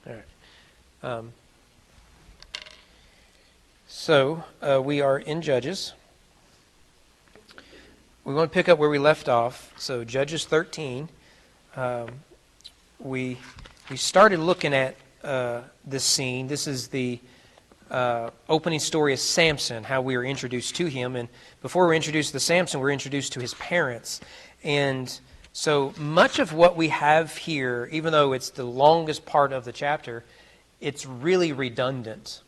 All right. So we are in Judges. We want to pick up where we left off. So Judges 13. We started looking at this scene. This is the opening story of Samson, how we were introduced to him. And before we're introduced to Samson, we're introduced to his parents. And so much of what we have here, even though it's the longest part of the chapter, it's really redundant.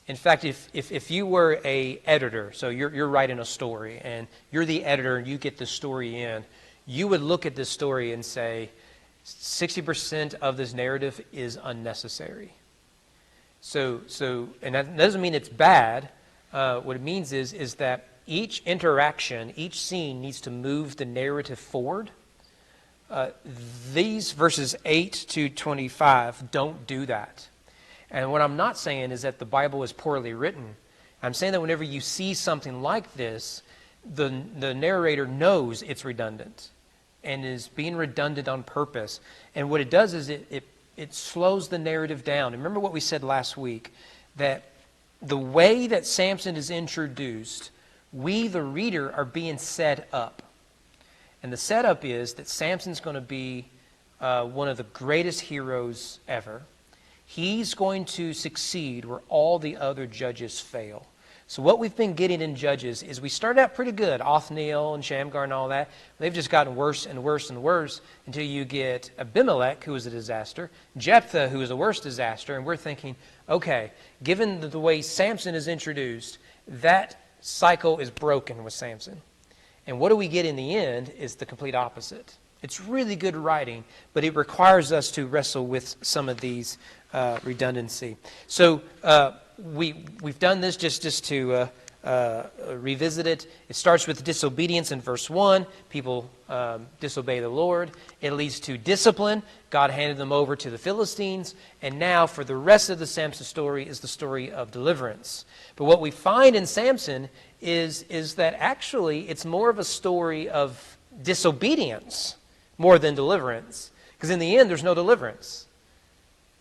In fact, if you were a editor, so you're writing a story, and you're the editor and you get the story in, you would look at this story and say, 60% of this narrative is unnecessary. So, and that doesn't mean it's bad. What it means is that each interaction, each scene needs to move the narrative forward. These verses 8 to 25 don't do that. And what I'm not saying is that the Bible is poorly written. I'm saying that whenever you see something like this, the narrator knows it's redundant and is being redundant on purpose. And what it does is it slows the narrative down. Remember what we said last week, that the way that Samson is introduced, we, the reader, are being set up. And the setup is that Samson's going to be one of the greatest heroes ever. He's going to succeed where all the other judges fail. So what we've been getting in Judges is we started out pretty good. Othniel and Shamgar and all that. They've just gotten worse and worse and worse until you get Abimelech, who was a disaster, Jephthah, who was a worse disaster, and we're thinking, okay, given the way Samson is introduced, that cycle is broken with Samson. And what do we get in the end is the complete opposite. It's really good writing, but it requires us to wrestle with some of these redundancy. So we've done this just to revisit it. It starts with disobedience in verse 1. People disobey the Lord. It leads to discipline. God handed them over to the Philistines. And now for the rest of the Samson story is the story of deliverance. But what we find in Samson is that actually it's more of a story of disobedience more than deliverance. Because in the end, there's no deliverance.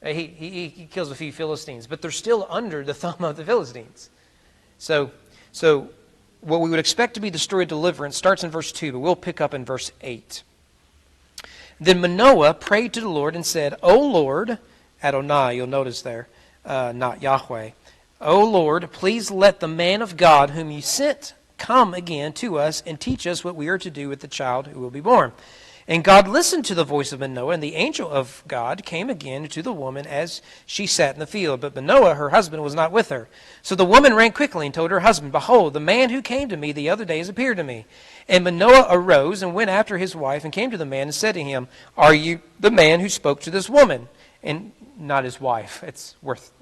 He kills a few Philistines, but they're still under the thumb of the Philistines. So what we would expect to be the story of deliverance starts in verse 2, but we'll pick up in verse 8. Then Manoah prayed to the Lord and said, O Lord, Adonai, you'll notice there, not Yahweh. O Lord, please let the man of God whom you sent come again to us and teach us what we are to do with the child who will be born. And God listened to the voice of Manoah, and the angel of God came again to the woman as she sat in the field. But Manoah, her husband, was not with her. So the woman ran quickly and told her husband, Behold, the man who came to me the other day has appeared to me. And Manoah arose and went after his wife and came to the man and said to him, Are you the man who spoke to this woman? And not his wife.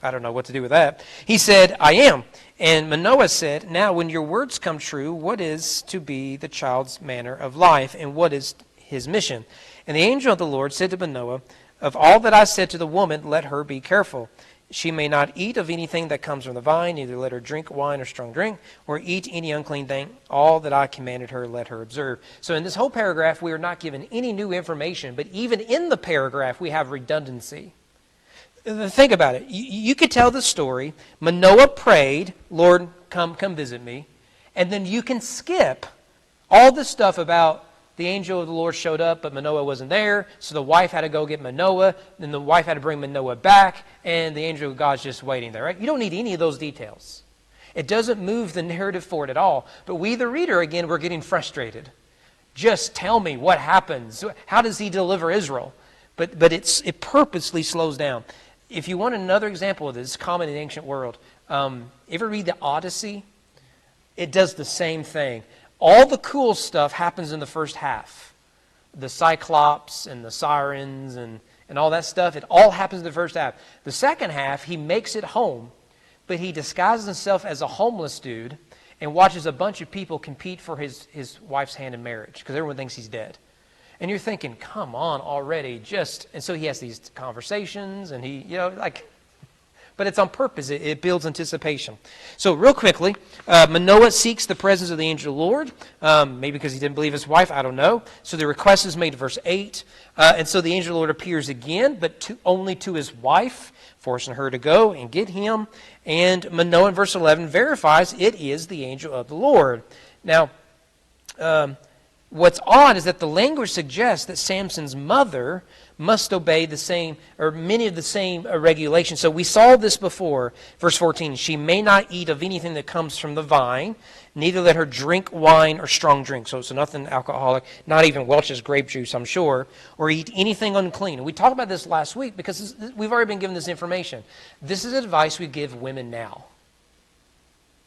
I don't know what to do with that. He said, I am. And Manoah said, Now when your words come true, what is to be the child's manner of life, and what is his mission? And the angel of the Lord said to Manoah, Of all that I said to the woman, let her be careful. She may not eat of anything that comes from the vine, neither let her drink wine or strong drink, or eat any unclean thing. All that I commanded her, let her observe. So in this whole paragraph, we are not given any new information, but even in the paragraph, we have redundancy. Think about it. You could tell the story. Manoah prayed, Lord, come visit me. And then you can skip all the stuff about the angel of the Lord showed up, but Manoah wasn't there, so the wife had to go get Manoah, then the wife had to bring Manoah back, and the angel of God's just waiting there, right? You don't need any of those details. It doesn't move the narrative forward at all. But we, the reader, again, we're getting frustrated. Just tell me what happens. How does he deliver Israel? But it purposely slows down. If you want another example of this, it's common in the ancient world. Ever read the Odyssey? It does the same thing. All the cool stuff happens in the first half. The Cyclops and the Sirens and all that stuff, it all happens in the first half. The second half, he makes it home, but he disguises himself as a homeless dude and watches a bunch of people compete for his wife's hand in marriage because everyone thinks he's dead. And you're thinking, come on already, and so he has these conversations and he, but it's on purpose. It builds anticipation. So real quickly, Manoah seeks the presence of the angel of the Lord, maybe because he didn't believe his wife, I don't know. So the request is made, verse 8. And so the angel of the Lord appears again, but only to his wife, forcing her to go and get him. And Manoah in verse 11 verifies it is the angel of the Lord. Now, what's odd is that the language suggests that Samson's mother must obey the same, or many of the same regulations. So we saw this before. Verse 14, she may not eat of anything that comes from the vine, neither let her drink wine or strong drink. So nothing alcoholic, not even Welch's grape juice, I'm sure, or eat anything unclean. And we talked about this last week because we've already been given this information. This is advice we give women now.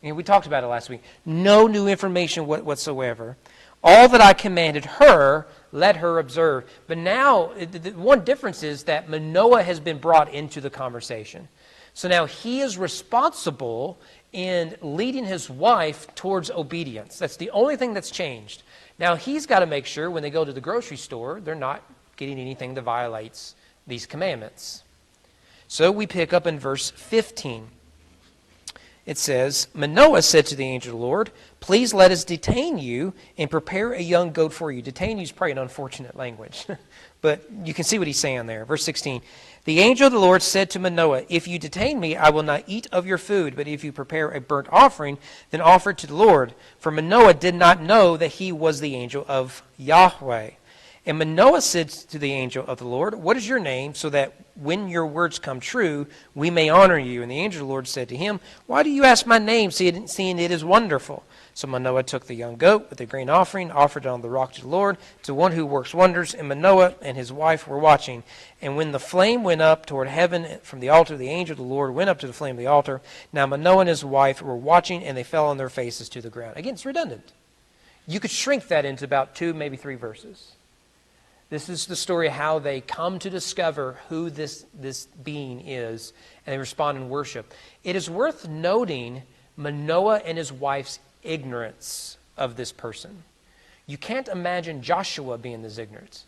And we talked about it last week. No new information whatsoever. All that I commanded her, let her observe. But now, the one difference is that Manoah has been brought into the conversation. So now he is responsible in leading his wife towards obedience. That's the only thing that's changed. Now he's got to make sure when they go to the grocery store, they're not getting anything that violates these commandments. So we pick up in verse 15. It says, Manoah said to the angel of the Lord, please let us detain you and prepare a young goat for you. Detain you is probably an unfortunate language, but you can see what he's saying there. Verse 16, the angel of the Lord said to Manoah, if you detain me, I will not eat of your food, but if you prepare a burnt offering, then offer it to the Lord. For Manoah did not know that he was the angel of Yahweh. And Manoah said to the angel of the Lord, what is your name, so that when your words come true, we may honor you? And the angel of the Lord said to him, why do you ask my name, seeing it is wonderful? So Manoah took the young goat with the grain offering, offered it on the rock to the Lord, to one who works wonders. And Manoah and his wife were watching. And when the flame went up toward heaven from the altar, the angel of the Lord went up to the flame of the altar. Now Manoah and his wife were watching, and they fell on their faces to the ground. Again, it's redundant. You could shrink that into about 2, maybe 3 verses. This is the story of how they come to discover who this being is, and they respond in worship. It is worth noting Manoah and his wife's ignorance of this person. You can't imagine Joshua being this ignorant,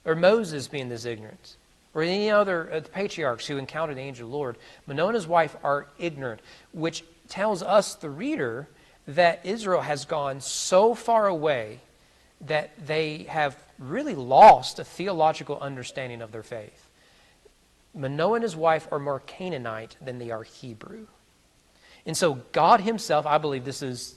or Moses being this ignorant, or any other patriarchs who encountered the angel of the Lord. Manoah and his wife are ignorant, which tells us, the reader, that Israel has gone so far away that they have really lost a theological understanding of their faith. Manoah and his wife are more Canaanite than they are Hebrew. And so God himself, I believe this is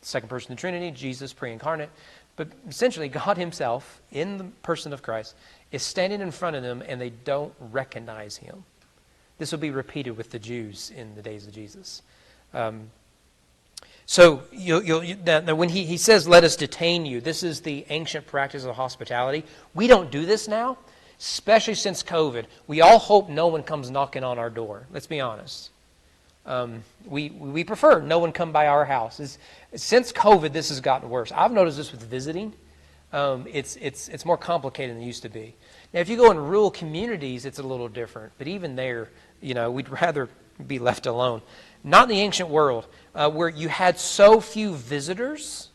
the second person of the Trinity, Jesus pre-incarnate, but essentially God himself, in the person of Christ, is standing in front of them and they don't recognize him. This will be repeated with the Jews in the days of Jesus. So now when he says, let us detain you, this is the ancient practice of hospitality. We don't do this now, especially since COVID. We all hope no one comes knocking on our door. Let's be honest. We prefer no one come by our house. Since COVID, this has gotten worse. I've noticed this with visiting. It's more complicated than it used to be. Now, if you go in rural communities, it's a little different. But even there, we'd rather be left alone. Not in the ancient world, where you had so few visitors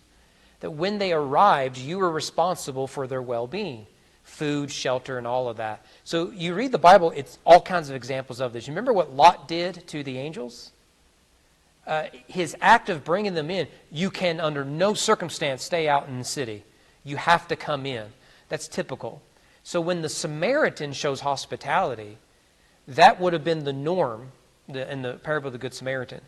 that when they arrived, you were responsible for their well-being. Food, shelter, and all of that. So you read the Bible, it's all kinds of examples of this. You remember what Lot did to the angels? His act of bringing them in, you can under no circumstance stay out in the city. You have to come in. That's typical. So when the Samaritan shows hospitality, that would have been the norm in the parable of the Good Samaritan.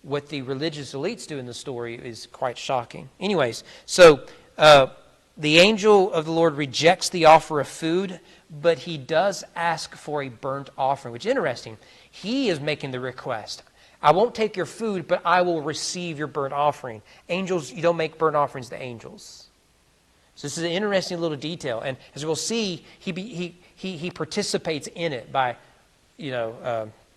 What the religious elites do in the story is quite shocking. Anyways, so the angel of the Lord rejects the offer of food, but he does ask for a burnt offering, which is interesting. He is making the request. I won't take your food, but I will receive your burnt offering. Angels, you don't make burnt offerings to angels. So this is an interesting little detail. And as we'll see, he participates in it by,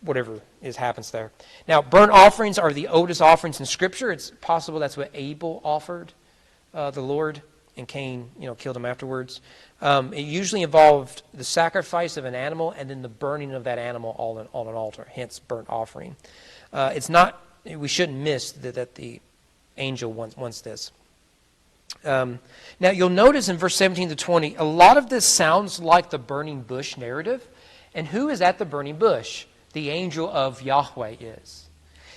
whatever happens there. Now, burnt offerings are the oldest offerings in Scripture. It's possible that's what Abel offered the Lord, and Cain, killed him afterwards. It usually involved the sacrifice of an animal and then the burning of that animal all on an altar, hence burnt offering. We shouldn't miss that the angel wants this. Now, you'll notice in verse 17 to 20, a lot of this sounds like the burning bush narrative. And who is at the burning bush? the angel of Yahweh is.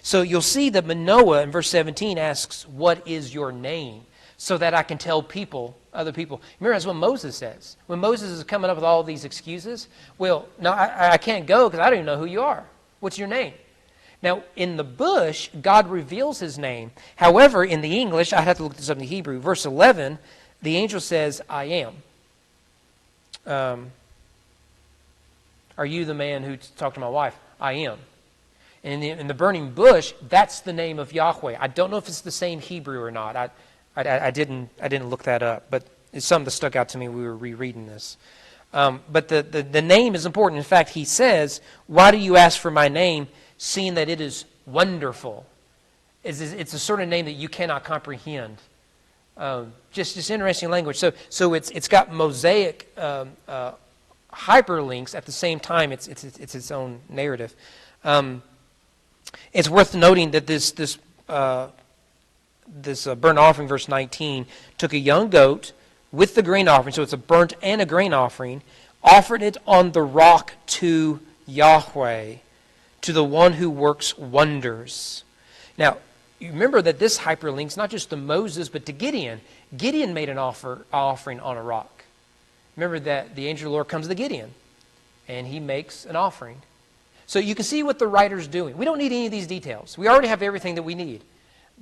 So you'll see that Manoah in verse 17 asks, what is your name? So that I can tell people, other people. Remember, that's what Moses says. When Moses is coming up with all these excuses, well, no, I can't go because I don't even know who you are. What's your name? Now, in the bush, God reveals his name. However, in the English, I have to look this up in the Hebrew. Verse 11, the angel says, I am. Are you the man who talked to my wife? I am. And in the burning bush, that's the name of Yahweh. I don't know if it's the same Hebrew or not. I didn't look that up, but it's something that stuck out to me when we were rereading this. But the name is important. In fact, he says, why do you ask for my name, seeing that it is wonderful? It's a sort of name that you cannot comprehend. Just interesting language. So it's got Mosaic hyperlinks at the same time. It's its own narrative. It's worth noting that this burnt offering, verse 19, took a young goat with the grain offering, so it's a burnt and a grain offering, offered it on the rock to Yahweh, to the one who works wonders. Now, you remember that this hyperlinks not just to Moses, but to Gideon. Gideon made an offering on a rock. Remember that the angel of the Lord comes to Gideon, and he makes an offering. So you can see what the writer's doing. We don't need any of these details. We already have everything that we need.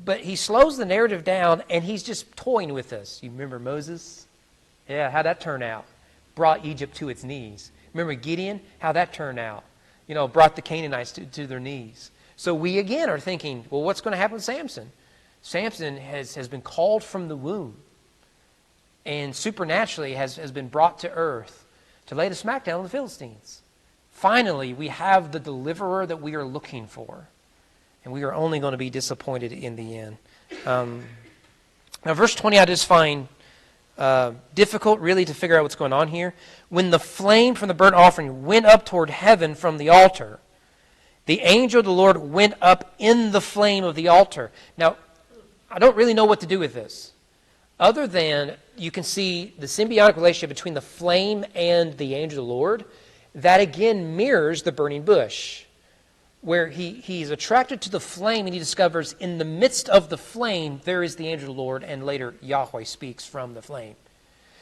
But he slows the narrative down, and he's just toying with us. You remember Moses? Yeah, how'd that turn out? Brought Egypt to its knees. Remember Gideon? How that turned out? Brought the Canaanites to their knees. So we again are thinking, well, what's going to happen with Samson? Samson has been called from the womb and supernaturally has been brought to earth to lay the smackdown on the Philistines. Finally, we have the deliverer that we are looking for. And we are only going to be disappointed in the end. Now, verse 20 I just find difficult really to figure out what's going on here. When the flame from the burnt offering went up toward heaven from the altar, the angel of the Lord went up in the flame of the altar. Now, I don't really know what to do with this, other than you can see the symbiotic relationship between the flame and the angel of the Lord. That again mirrors the burning bush, where he's attracted to the flame and he discovers in the midst of the flame there is the angel of the Lord, and later Yahweh speaks from the flame.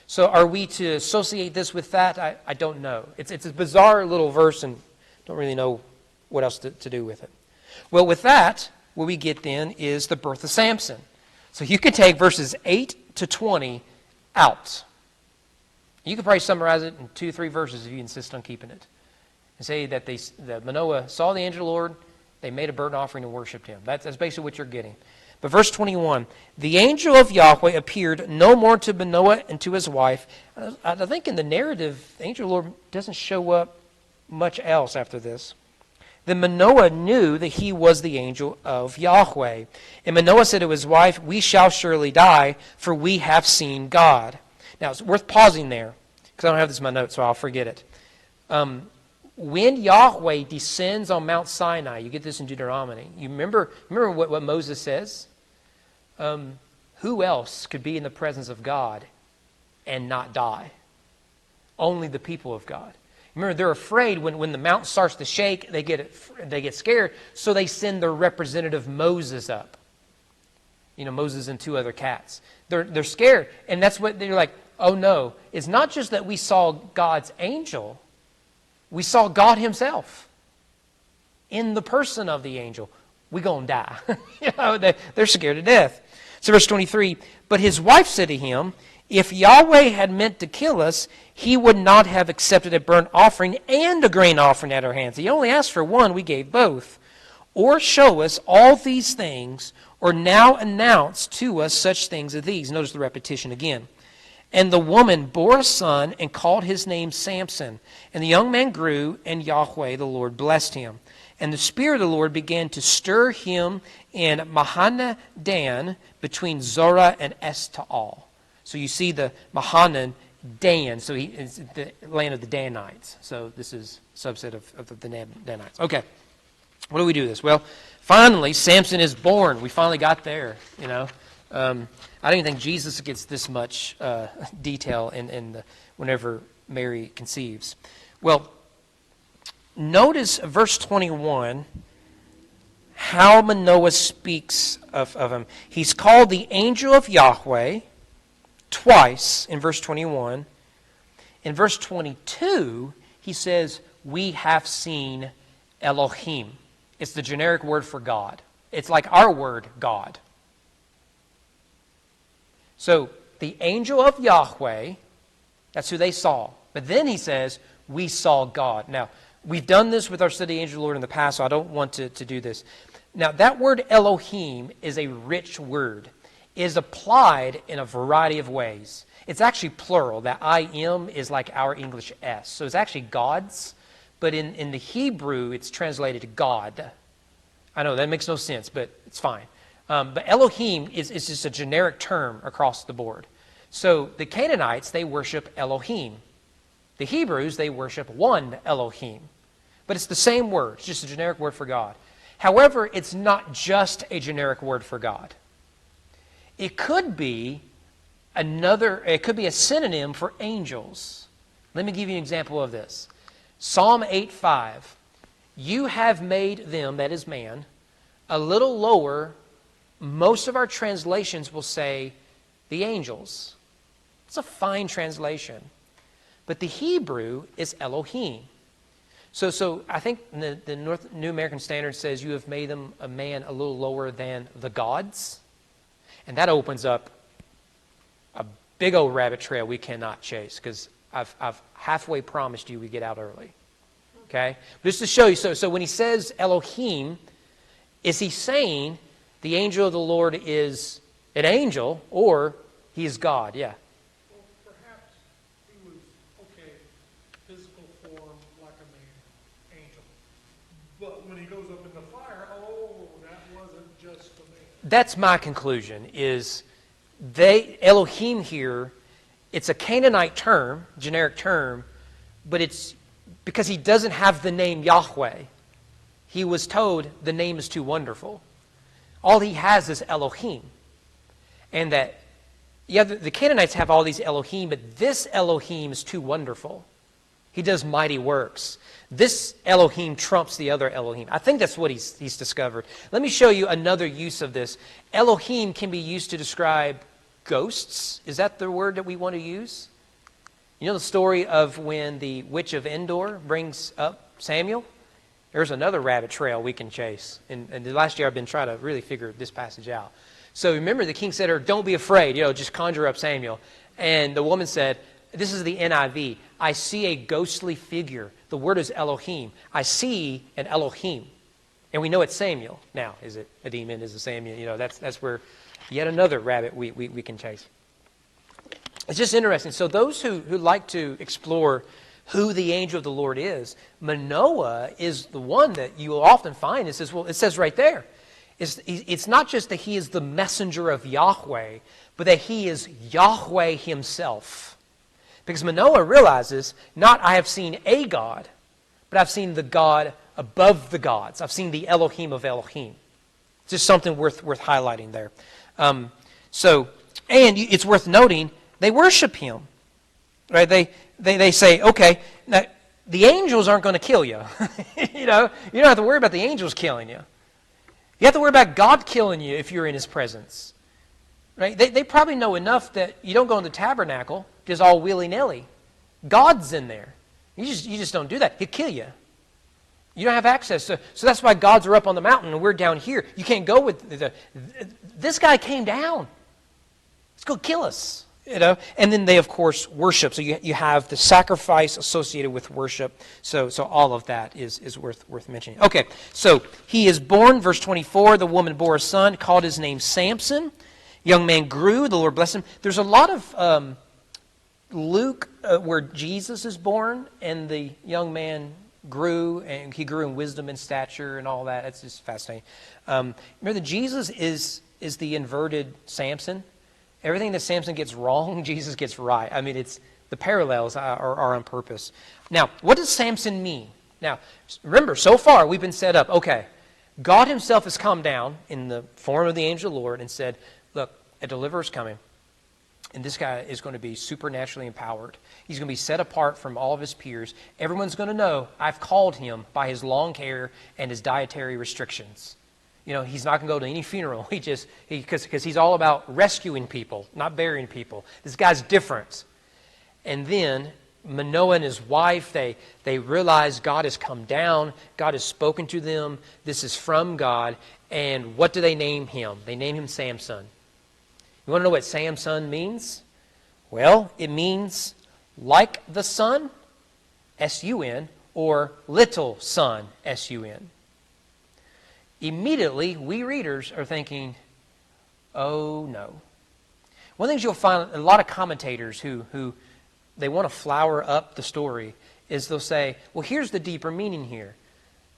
So are we to associate this with that? I don't know. It's a bizarre little verse and don't really know what else to do with it. Well, with that, what we get then is the birth of Samson. So you could take verses 8 to 20 out. You could probably summarize it in 2-3 verses if you insist on keeping it. And say that Manoah saw the angel of the Lord, they made a burnt offering and worshipped him. That's basically what you're getting. But verse 21, the angel of Yahweh appeared no more to Manoah and to his wife. I think in the narrative, the angel of the Lord doesn't show up much else after this. Then Manoah knew that he was the angel of Yahweh. And Manoah said to his wife, we shall surely die, for we have seen God. Now, it's worth pausing there, because I don't have this in my notes, so I'll forget it. When Yahweh descends on Mount Sinai, you get this in Deuteronomy. You remember what Moses says? Who else could be in the presence of God and not die? Only the people of God. Remember, they're afraid when the mountain starts to shake, they get scared, so they send their representative Moses up. Moses and 2 other cats. They're scared, and that's what they're like, oh no, it's not just that we saw God's angel, we saw God himself in the person of the angel. We're going to die. They're scared to death. So verse 23, but his wife said to him, if Yahweh had meant to kill us, he would not have accepted a burnt offering and a grain offering at our hands. He only asked for one, we gave both. Or show us all these things, or now announce to us such things as these. Notice the repetition again. And the woman bore a son and called his name Samson. And the young man grew, and Yahweh the Lord blessed him. And the Spirit of the Lord began to stir him in Mahanadan between Zorah and Eshtaol. So you see the Mahanadan, so he is the land of the Danites. So this is a subset of the Danites. Okay, what do we do with this? Well, finally, Samson is born. We finally got there, I don't even think Jesus gets this much detail whenever Mary conceives. Well, notice verse 21, how Manoah speaks of him. He's called the angel of Yahweh twice in verse 21. In verse 22, he says, we have seen Elohim. It's the generic word for God. It's like our word, God. So, the angel of Yahweh, that's who they saw. But then he says, we saw God. Now, we've done this with our study of Angel of the Lord in the past, so I don't want to do this. Now, that word Elohim is a rich word. It is applied in a variety of ways. It's actually plural. That I-M is like our English S. So it's actually gods, but in the Hebrew, it's translated God. I know, that makes no sense, but it's fine. But Elohim is just a generic term across the board. So the Canaanites, they worship Elohim. The Hebrews, they worship one Elohim. But it's the same word. It's just a generic word for God. However, it's not just a generic word for God. It could be a synonym for angels. Let me give you an example of this. Psalm 8:5. You have made them, that is man, a little lower. Most of our translations will say the angels. It's a fine translation. But the Hebrew is Elohim. So I think the New American Standard says you have made them a man a little lower than the gods. And that opens up a big old rabbit trail we cannot chase, because I've halfway promised you we get out early. Okay? Just to show you, so when he says Elohim, is he saying the angel of the Lord is an angel, or he is God? Yeah. Well, perhaps he was, physical form like a man, angel. But when he goes up in the fire, that wasn't just a man. That's my conclusion, is Elohim here, it's a Canaanite term, generic term, but it's because he doesn't have the name Yahweh. He was told the name is too wonderful. All he has is Elohim. And that, the Canaanites have all these Elohim, but this Elohim is too wonderful. He does mighty works. This Elohim trumps the other Elohim. I think that's what he's discovered. Let me show you another use of this. Elohim can be used to describe ghosts. Is that the word that we want to use? You know the story of when the witch of Endor brings up Samuel? There's another rabbit trail we can chase. And the last year I've been trying to really figure this passage out. So remember, the king said to her, don't be afraid, just conjure up Samuel. And the woman said, this is the NIV, I see a ghostly figure. The word is Elohim. I see an Elohim. And we know it's Samuel. Now, is it a demon? Is it Samuel? That's where yet another rabbit we can chase. It's just interesting. So those who like to explore who the angel of the Lord is, Manoah is the one that you will often find. It says right there. It's not just that he is the messenger of Yahweh, but that he is Yahweh himself. Because Manoah realizes, not I have seen a God, but I've seen the God above the gods. I've seen the Elohim of Elohim. It's just something worth highlighting there. And it's worth noting, they worship him. Right? They say, okay, now the angels aren't going to kill you. You don't have to worry about the angels killing you. You have to worry about God killing you if you're in his presence. Right? They probably know enough that you don't go in the tabernacle just all willy-nilly. God's in there. You just don't do that. He'll kill you. You don't have access. So that's why gods are up on the mountain and we're down here. You can't go with this guy came down. Let's go kill us. And then they, of course, worship. So you have the sacrifice associated with worship. So all of that is worth mentioning. Okay, so he is born, verse 24, the woman bore a son, called his name Samson. Young man grew, the Lord blessed him. There's a lot of Luke where Jesus is born and the young man grew, and he grew in wisdom and stature and all that. It's just fascinating. Remember that Jesus is the inverted Samson. Everything that Samson gets wrong, Jesus gets right. I mean, it's the parallels are on purpose. Now, what does Samson mean? Now, remember, so far we've been set up. Okay, God himself has come down in the form of the angel of the Lord and said, look, a deliverer's coming. And this guy is going to be supernaturally empowered. He's going to be set apart from all of his peers. Everyone's going to know I've called him by his long hair and his dietary restrictions. You know, he's not going to go to any funeral. Because he's all about rescuing people, not burying people. This guy's different. And then Manoah and his wife, they realize God has come down. God has spoken to them. This is from God. And what do they name him? They name him Samson. You want to know what Samson means? Well, it means like the sun, S-U-N, or little son, S-U-N. Immediately, we readers are thinking, oh no. One of the things you'll find, a lot of commentators who they want to flower up the story, is they'll say, well, here's the deeper meaning here.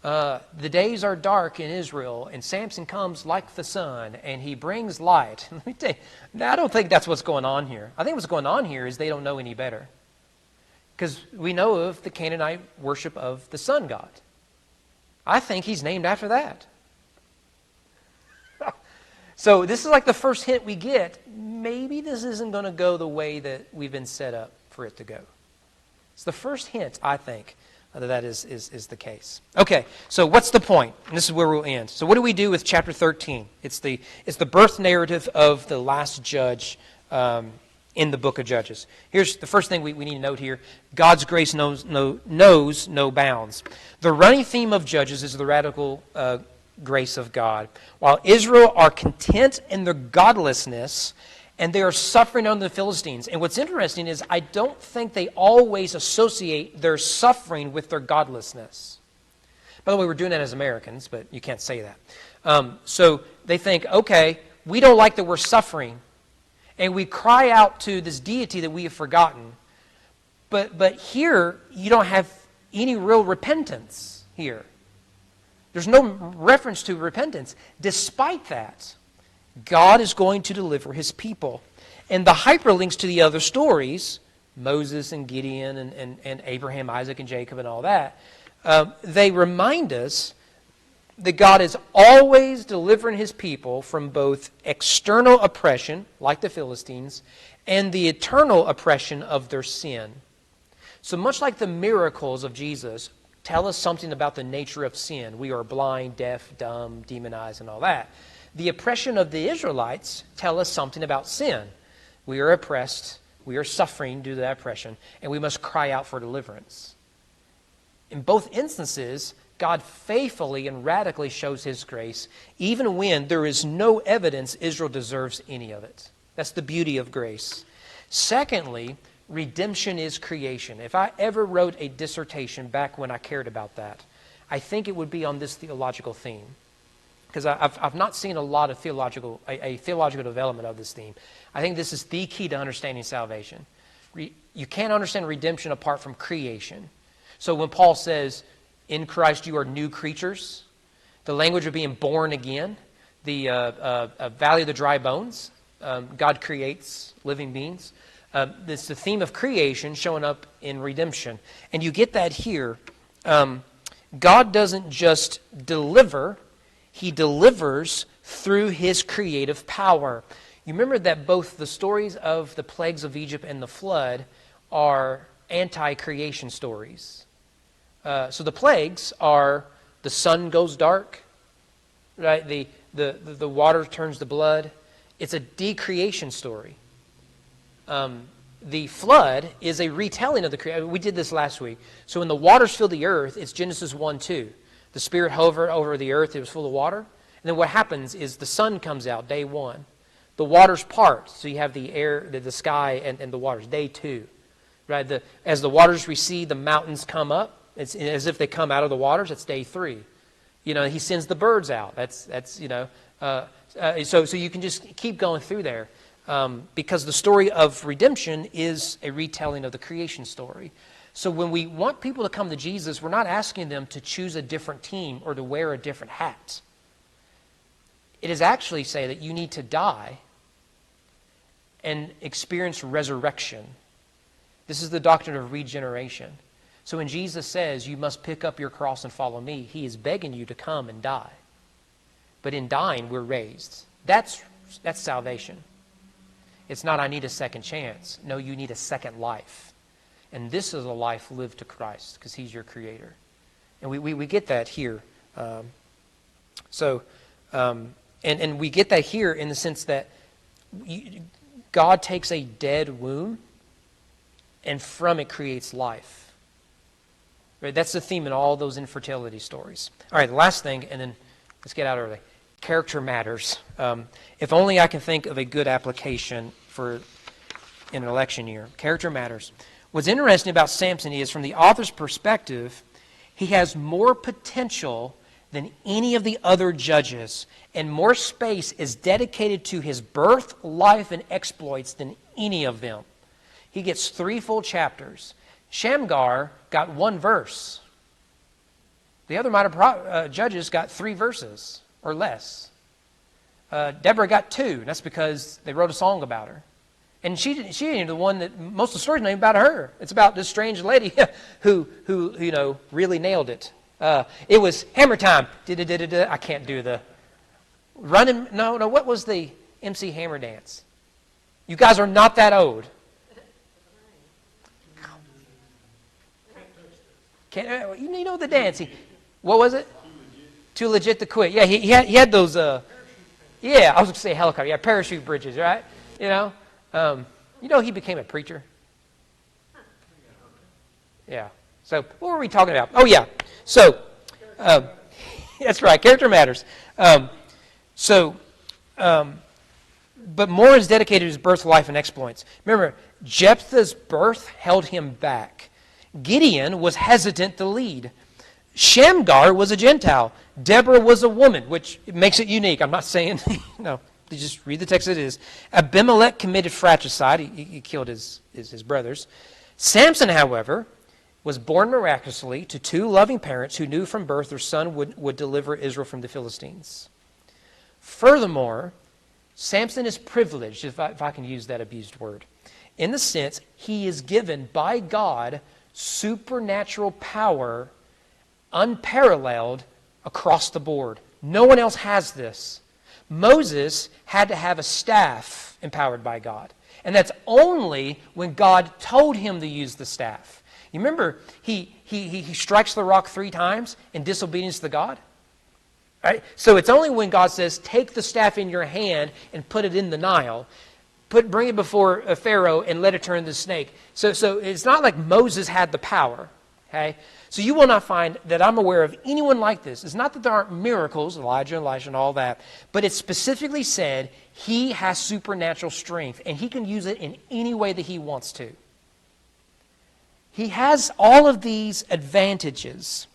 The days are dark in Israel, and Samson comes like the sun, and he brings light. Let me tell you, now, I don't think that's what's going on here. I think what's going on here is they don't know any better. Because we know of the Canaanite worship of the sun god. I think he's named after that. So this is like the first hint we get. Maybe this isn't going to go the way that we've been set up for it to go. It's the first hint, I think, that is the case. Okay, so what's the point? And this is where we'll end. So what do we do with chapter 13? It's the birth narrative of the last judge in the book of Judges. Here's the first thing we need to note here. God's grace knows no bounds. The running theme of Judges is the radical grace of God. While Israel are content in their godlessness, and they are suffering under the Philistines. And what's interesting is I don't think they always associate their suffering with their godlessness. By the way, we're doing that as Americans, but you can't say that. So they think, okay, we don't like that we're suffering, and we cry out to this deity that we have forgotten. But here, you don't have any real repentance here. There's no reference to repentance. Despite that, God is going to deliver his people. And the hyperlinks to the other stories, Moses and Gideon and Abraham, Isaac, and Jacob and all that, they remind us that God is always delivering his people from both external oppression, like the Philistines, and the eternal oppression of their sin. So much like the miracles of Jesus tell us something about the nature of sin. We are blind, deaf, dumb, demonized, and all that. The oppression of the Israelites tell us something about sin. We are oppressed, we are suffering due to that oppression, and we must cry out for deliverance. In both instances, God faithfully and radically shows his grace, even when there is no evidence Israel deserves any of it. That's the beauty of grace. Secondly, redemption is creation. If I ever wrote a dissertation back when I cared about that, I think it would be on this theological theme. Because I've not seen a lot of theological development of this theme. I think this is the key to understanding salvation. You can't understand redemption apart from creation. So when Paul says, in Christ you are new creatures, the language of being born again, the valley of the dry bones, God creates living beings. It's the theme of creation showing up in redemption. And you get that here. God doesn't just deliver, he delivers through his creative power. You remember that both the stories of the plagues of Egypt and the flood are anti-creation stories. So the plagues are the sun goes dark, right? The water turns to blood. It's a decreation story. The flood is a retelling of the creation. We did this last week. So when the waters fill the earth, it's Genesis 1:2. The Spirit hovered over the earth. It was full of water. And then what happens is the sun comes out, day 1. The waters part. So you have the air, the sky, and the waters, day 2. Right? As the waters recede, the mountains come up. It's as if they come out of the waters. That's day 3. You know, he sends the birds out. That's you know. So you can just keep going through there. Because the story of redemption is a retelling of the creation story. So when we want people to come to Jesus, we're not asking them to choose a different team or to wear a different hat. It is actually say that you need to die and experience resurrection. This is the doctrine of regeneration. So when Jesus says you must pick up your cross and follow me, he is begging you to come and die. But in dying, we're raised. That's salvation. It's not, I need a second chance. No, you need a second life. And this is a life lived to Christ because he's your creator. And we get that here. And we get that here in the sense that God takes a dead womb and from it creates life. Right? That's the theme in all those infertility stories. All right, the last thing, and then let's get out early. Character matters. If only I can think of a good application for in an election year. Character matters. What's interesting about Samson is, from the author's perspective, he has more potential than any of the other judges, and more space is dedicated to his birth, life, and exploits than any of them. He gets 3 full chapters. Shamgar got 1 verse. The other minor judges got 3 verses or less. Deborah got 2, and that's because they wrote a song about her. And she ain't the one that, most of the story's not even about her. It's about this strange lady who really nailed it. It was hammer time. I can't do the running. No, what was the MC Hammer dance? You guys are not that old. You know the dance. What was it? Too legit to quit. Yeah, he had those. Yeah, I was going to say helicopter. Yeah, parachute bridges, right? He became a preacher. Yeah. So what were we talking about? Oh, yeah. So that's right. Character matters. But more is dedicated to his birth, life, and exploits. Remember, Jephthah's birth held him back. Gideon was hesitant to lead. Shamgar was a Gentile. Deborah was a woman, which makes it unique. I'm not saying, no, you just read the text as it is. Abimelech committed fratricide. He killed his brothers. Samson, however, was born miraculously to 2 loving parents who knew from birth their son would deliver Israel from the Philistines. Furthermore, Samson is privileged, if I can use that abused word, in the sense he is given by God supernatural power unparalleled across the board. No one else has this. Moses had to have a staff empowered by God. And that's only when God told him to use the staff. You remember, he strikes the rock 3 times in disobedience to God? Right? So it's only when God says, take the staff in your hand and put it in the Nile, bring it before Pharaoh and let it turn into a snake. So it's not like Moses had the power. Okay? So you will not find that I'm aware of anyone like this. It's not that there aren't miracles, Elijah, Elisha, and all that, but it specifically said he has supernatural strength, and he can use it in any way that he wants to. He has all of these advantages.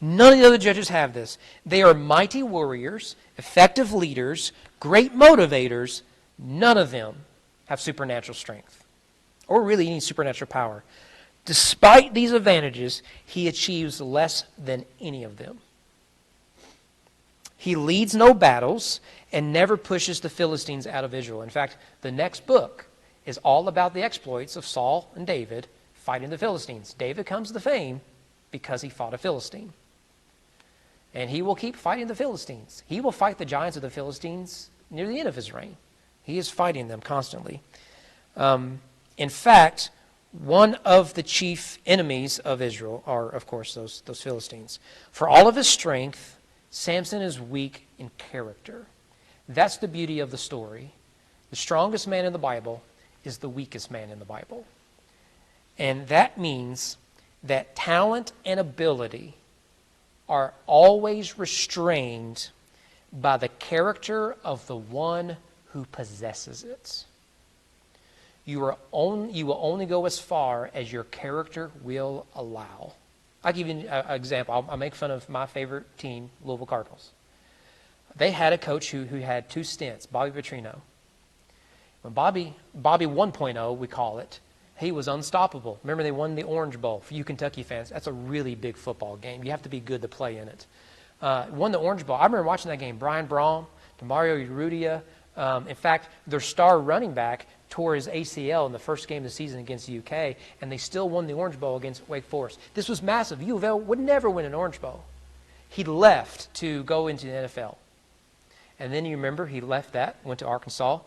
None of the other judges have this. They are mighty warriors, effective leaders, great motivators. None of them have supernatural strength or really any supernatural power. Despite these advantages, he achieves less than any of them. He leads no battles and never pushes the Philistines out of Israel. In fact, the next book is all about the exploits of Saul and David fighting the Philistines. David comes to fame because he fought a Philistine. And he will keep fighting the Philistines. He will fight the giants of the Philistines near the end of his reign. He is fighting them constantly. In fact, one of the chief enemies of Israel are, of course, those Philistines. For all of his strength, Samson is weak in character. That's the beauty of the story. The strongest man in the Bible is the weakest man in the Bible. And that means that talent and ability are always restrained by the character of the one who possesses it. You will only go as far as your character will allow. I'll give you an example. I'll make fun of my favorite team, Louisville Cardinals. They had a coach who had 2 stints, Bobby Petrino. When Bobby 1.0, we call it, he was unstoppable. Remember, they won the Orange Bowl. For you Kentucky fans, that's a really big football game. You have to be good to play in it. Won the Orange Bowl. I remember watching that game. Brian Braun, Mario Urrutia. In fact, their star running back tore his ACL in the first game of the season against the UK, and they still won the Orange Bowl against Wake Forest. This was massive. U of L would never win an Orange Bowl. He left to go into the NFL. And then you remember he left that, went to Arkansas.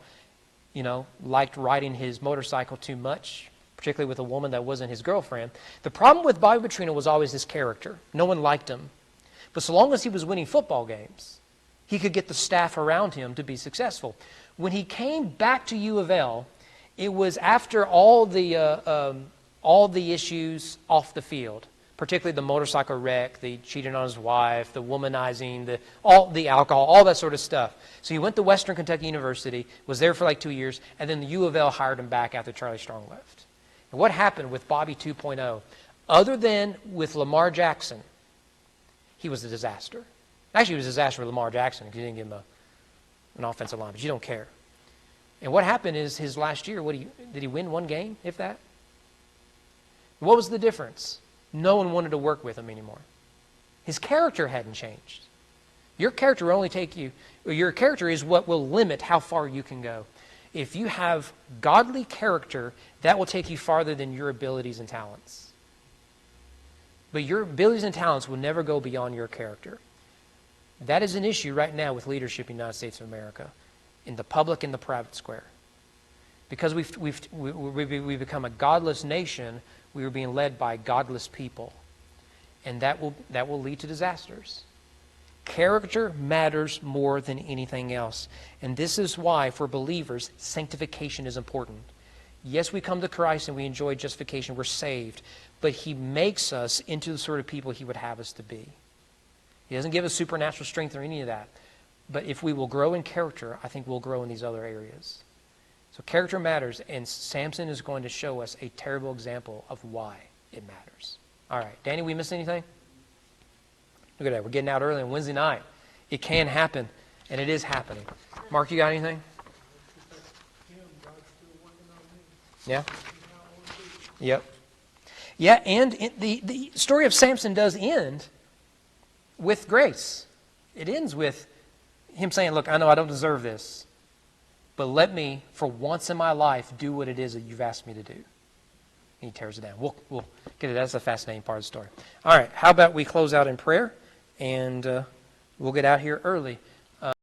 liked riding his motorcycle too much, particularly with a woman that wasn't his girlfriend. The problem with Bobby Petrino was always his character. No one liked him. But so long as he was winning football games, he could get the staff around him to be successful. When he came back to U of L, it was after all the issues off the field, particularly the motorcycle wreck, the cheating on his wife, the womanizing, all the alcohol, all that sort of stuff. So he went to Western Kentucky University, was there for like 2 years, and then the U of L hired him back after Charlie Strong left. And what happened with Bobby 2.0? Other than with Lamar Jackson, he was a disaster. Actually, he was a disaster with Lamar Jackson because he didn't give him an offensive line, but you don't care. And what happened is his last year, did he win one game, if that? What was the difference? No one wanted to work with him anymore. His character hadn't changed. Your character will only take you, or your character is what will limit how far you can go. If you have godly character, that will take you farther than your abilities and talents. But your abilities and talents will never go beyond your character. That is an issue right now with leadership in the United States of America, in the public and the private square. Because we've become a godless nation, we are being led by godless people. And that will lead to disasters. Character matters more than anything else. And this is why, for believers, sanctification is important. Yes, we come to Christ and we enjoy justification. We're saved. But He makes us into the sort of people He would have us to be. He doesn't give us supernatural strength or any of that. But if we will grow in character, I think we'll grow in these other areas. So character matters, and Samson is going to show us a terrible example of why it matters. All right. Danny, we missed anything? Look at that. We're getting out early on Wednesday night. It can happen, and it is happening. Mark, you got anything? Yeah? Yep. Yeah, and the story of Samson does end with grace. It ends with him saying, look, I know I don't deserve this, but let me, for once in my life, do what it is that you've asked me to do. And he tears it down. We'll get it. That's a fascinating part of the story. All right, how about we close out in prayer, and we'll get out here early.